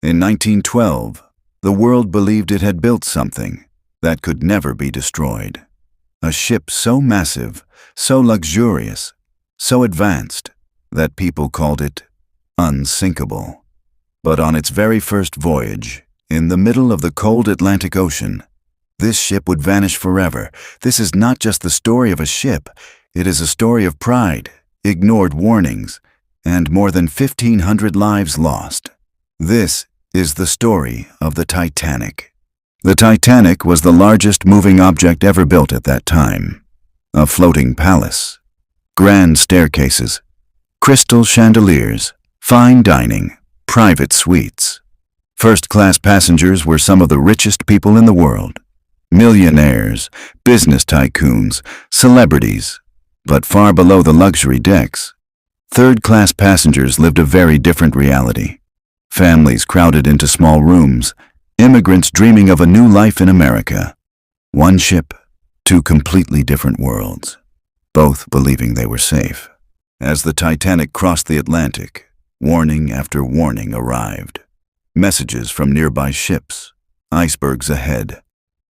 In 1912, the world believed it had built something that could never be destroyed. A ship so massive, so luxurious, so advanced, that people called it Unsinkable. But on its very first voyage, in the middle of the cold Atlantic Ocean, this ship would vanish forever. This is not just the story of a ship, it is a story of pride, ignored warnings, and more than 1,500 lives lost. This is the story of the Titanic. The Titanic was the largest moving object ever built at that time. A floating palace, grand staircases, crystal chandeliers, fine dining, private suites. First-class passengers were some of the richest people in the world. Millionaires, business tycoons, celebrities. But far below the luxury decks, third-class passengers lived a very different reality. Families crowded into small rooms, immigrants dreaming of a new life in America. One ship, two completely different worlds, both believing they were safe. As the Titanic crossed the Atlantic, warning after warning arrived. Messages from nearby ships, icebergs ahead,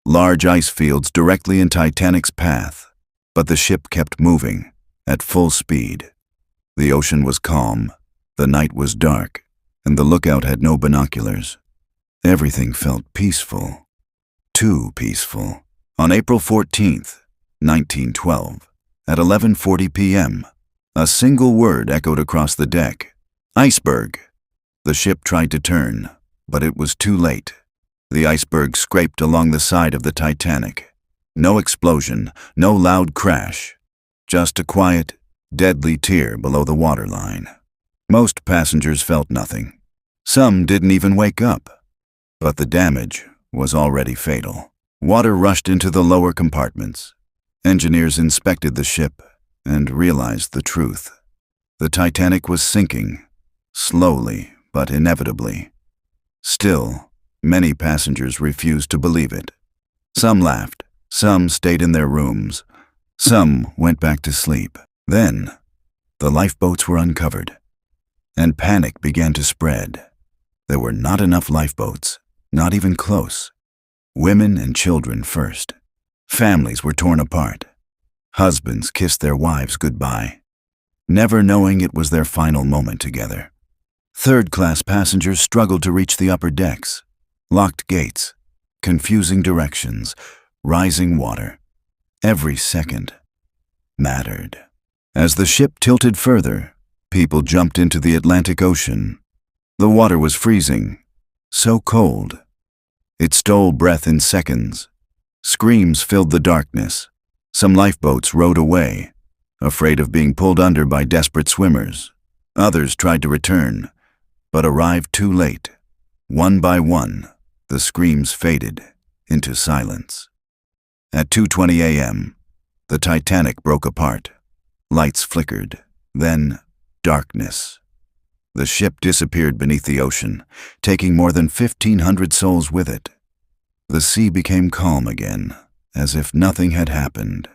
large ice fields directly in Titanic's path. But the ship kept moving, at full speed. The ocean was calm, the night was dark, and the lookout had no binoculars. Everything felt peaceful. Too peaceful. On April 14th, 1912, at 11:40 p.m., a single word echoed across the deck. Iceberg. The ship tried to turn, but it was too late. The iceberg scraped along the side of the Titanic. No explosion, no loud crash. Just a quiet, deadly tear below the waterline. Most passengers felt nothing. Some didn't even wake up. But the damage was already fatal. Water rushed into the lower compartments. Engineers inspected the ship and realized the truth. The Titanic was sinking, slowly but inevitably. Still, many passengers refused to believe it. Some laughed. Some stayed in their rooms. Some went back to sleep. Then, the lifeboats were uncovered, and panic began to spread. There were not enough lifeboats, not even close. Women and children first. Families were torn apart. Husbands kissed their wives goodbye, never knowing it was their final moment together. Third-class passengers struggled to reach the upper decks. Locked gates, confusing directions, rising water. Every second mattered. As the ship tilted further, people jumped into the Atlantic Ocean. The water was freezing, so cold. It stole breath in seconds. Screams filled the darkness. Some lifeboats rowed away, afraid of being pulled under by desperate swimmers. Others tried to return, but arrived too late. One by one, the screams faded into silence. At 2:20 a.m., the Titanic broke apart. Lights flickered, then darkness. The ship disappeared beneath the ocean, taking more than 1,500 souls with it. The sea became calm again, as if nothing had happened.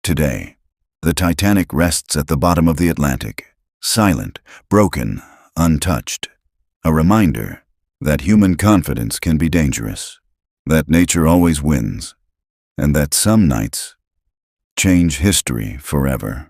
Today, the Titanic rests at the bottom of the Atlantic, silent, broken, untouched. A reminder that human confidence can be dangerous, that nature always wins, and that some nights change history forever.